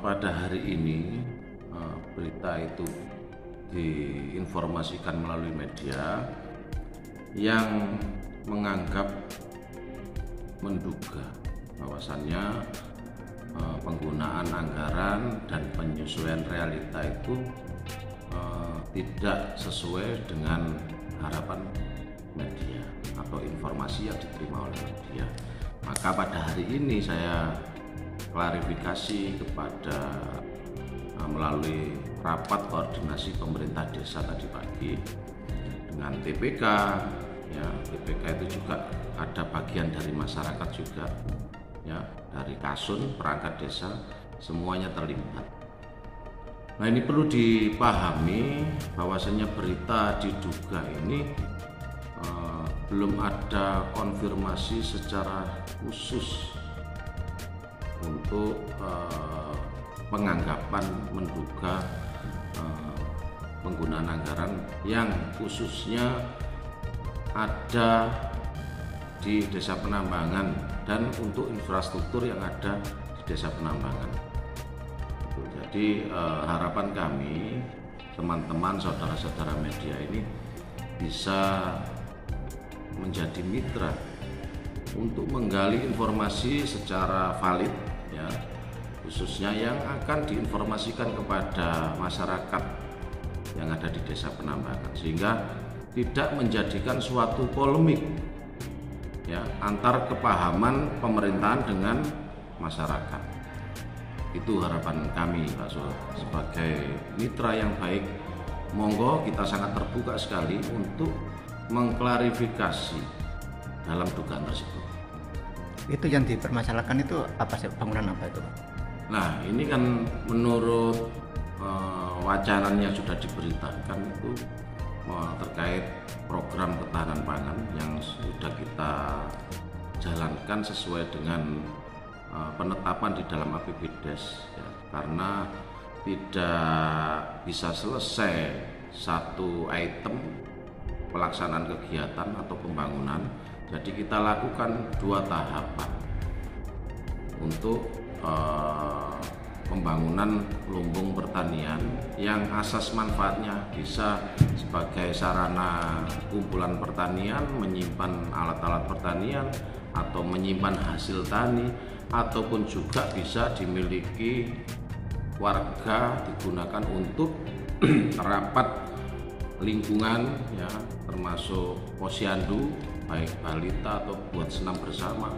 pada hari ini berita itu diinformasikan melalui media yang menganggap menduga bahwasannya penggunaan anggaran dan penyesuaian realita itu tidak sesuai dengan harapan media atau informasi yang diterima oleh media. Maka pada hari ini saya klarifikasi kepada melalui rapat koordinasi pemerintah desa tadi pagi dengan TPK. Ya, TPK itu juga ada bagian dari masyarakat juga, ya, dari Kasun, perangkat desa, semuanya terlibat. Nah, ini perlu dipahami bahwasanya berita diduga ini belum ada konfirmasi secara khusus untuk penganggapan menduga penggunaan anggaran yang khususnya ada di Desa Penambangan dan untuk infrastruktur yang ada di Desa Penambangan. Jadi harapan kami teman-teman saudara-saudara media ini bisa menjadi mitra untuk menggali informasi secara valid, ya, khususnya yang akan diinformasikan kepada masyarakat yang ada di Desa Penambangan, sehingga tidak menjadikan suatu polemik, ya, antar kepahaman pemerintahan dengan masyarakat. Itu harapan kami, Pak Sul. Sebagai mitra yang baik, monggo kita sangat terbuka sekali untuk mengklarifikasi dalam dugaan tersebut. Itu yang dipermasalahkan itu apa sih, bangunan apa itu? Nah, ini kan menurut wacananya sudah diberitakan itu terkait program ketahanan pangan yang sudah kita jalankan sesuai dengan penetapan di dalam APBDes, ya, karena tidak bisa selesai satu item pelaksanaan kegiatan atau pembangunan. Jadi kita lakukan 2 tahapan untuk pembangunan lumbung pertanian yang asas manfaatnya bisa sebagai sarana kumpulan pertanian, menyimpan alat-alat pertanian atau menyimpan hasil tani, ataupun juga bisa dimiliki warga, digunakan untuk rapat lingkungan, ya, termasuk posyandu baik balita atau buat senam bersama.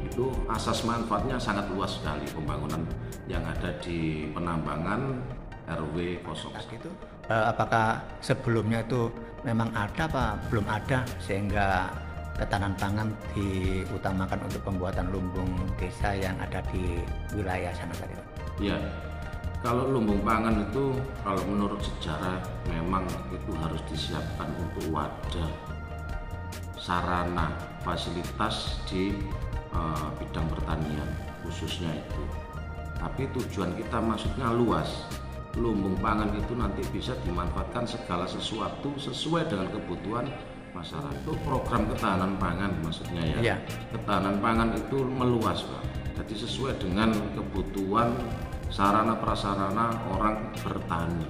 Itu asas manfaatnya sangat luas sekali pembangunan yang ada di Penambangan RW 01. Itu apakah sebelumnya itu memang ada apa belum ada sehingga ketahanan pangan diutamakan untuk pembuatan lumbung desa yang ada di wilayah sana tadi? Ya, kalau lumbung pangan itu kalau menurut sejarah memang itu harus disiapkan untuk wadah, sarana, fasilitas di bidang pertanian khususnya itu. Tapi tujuan kita maksudnya luas. Lumbung pangan itu nanti bisa dimanfaatkan segala sesuatu sesuai dengan kebutuhan masyarakat. Itu program ketahanan pangan maksudnya, ya. Ya. Ketahanan pangan itu meluas, Pak. Jadi sesuai dengan kebutuhan sarana prasarana orang bertani.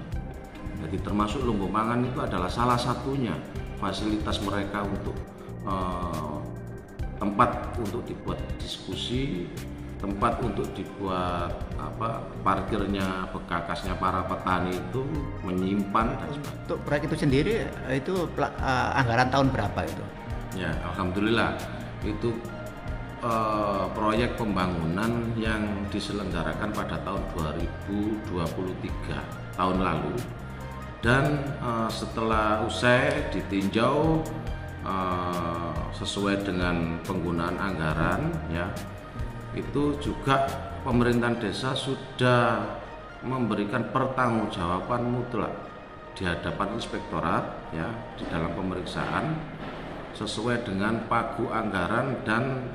Jadi termasuk lumbung pangan itu adalah salah satunya fasilitas mereka untuk tempat untuk dibuat diskusi, tempat untuk dibuat parkirnya, bekakasnya para petani itu menyimpan dan sebagainya. Untuk proyek itu sendiri itu anggaran tahun berapa itu? Ya, alhamdulillah itu proyek pembangunan yang diselenggarakan pada tahun 2023 tahun lalu, dan setelah usai ditinjau sesuai dengan penggunaan anggaran, ya, itu juga pemerintahan desa sudah memberikan pertanggungjawaban mutlak di hadapan inspektorat, ya, di dalam pemeriksaan sesuai dengan pagu anggaran dan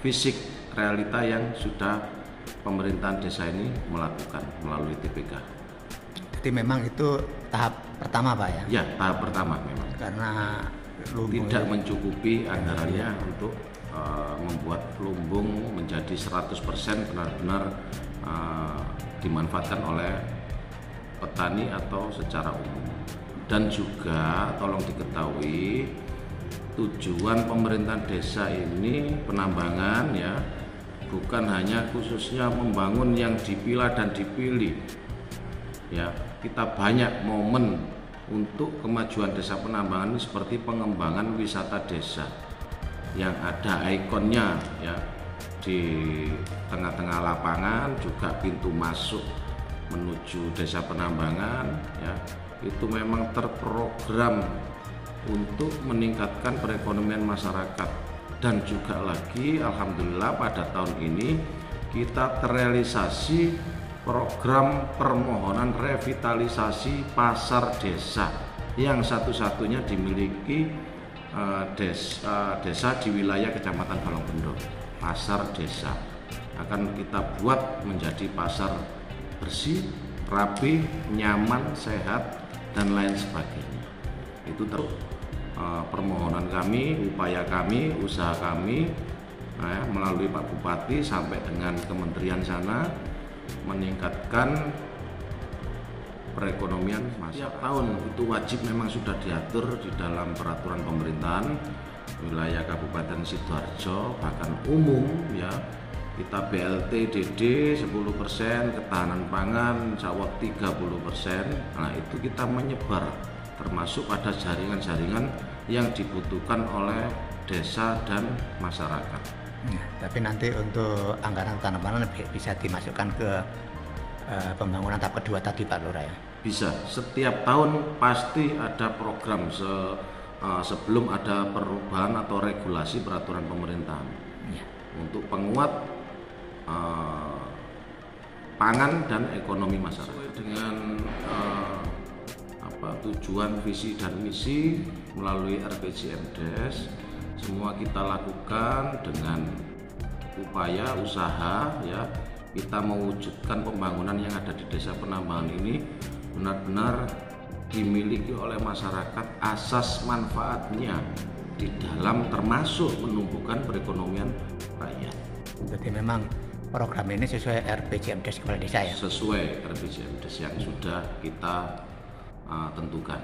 fisik realita yang sudah pemerintahan desa ini melakukan melalui TPK. Jadi memang itu tahap pertama, Pak, ya? Ya, tahap pertama memang. Karena tidak mencukupi anggarannya untuk membuat lumbung menjadi 100% benar-benar dimanfaatkan oleh petani atau secara umum. Dan juga tolong diketahui, tujuan pemerintahan desa ini penambangan ya, bukan hanya khususnya membangun yang dipilah dan dipilih ya. Kita banyak momen untuk kemajuan desa penambangan ini seperti pengembangan wisata desa yang ada ikonnya ya di tengah-tengah lapangan, juga pintu masuk menuju desa penambangan ya, itu memang terprogram untuk meningkatkan perekonomian masyarakat. Dan juga lagi alhamdulillah pada tahun ini kita terrealisasi program permohonan revitalisasi pasar desa yang satu-satunya dimiliki desa di wilayah Kecamatan Balongbendo. Pasar desa akan kita buat menjadi pasar bersih, rapi, nyaman, sehat, dan lain sebagainya. Itu terus permohonan kami, upaya kami, usaha kami melalui Pak Bupati sampai dengan kementerian sana meningkatkan perekonomian masyarakat. Setiap tahun itu wajib memang sudah diatur di dalam peraturan pemerintahan wilayah Kabupaten Sidoarjo, bahkan umum ya, kita BLT DD 10%, ketahanan pangan Jawa 30%. Nah, itu kita menyebar termasuk pada jaringan-jaringan yang dibutuhkan oleh desa dan masyarakat. Ya, tapi nanti untuk anggaran tanaman bisa dimasukkan ke pembangunan tahap kedua tadi Pak Lurah ya? Bisa, setiap tahun pasti ada program sebelum ada perubahan atau regulasi peraturan pemerintahan ya, untuk penguat pangan dan ekonomi masyarakat dengan tujuan, visi dan misi melalui RPJMDes. Semua kita lakukan dengan upaya usaha ya, kita mewujudkan pembangunan yang ada di desa penambangan ini benar-benar dimiliki oleh masyarakat, asas manfaatnya di dalam termasuk menumbuhkan perekonomian rakyat. Jadi memang program ini sesuai RPJMDes Kepala Desa ya? Sesuai RPJMDes yang sudah kita tentukan.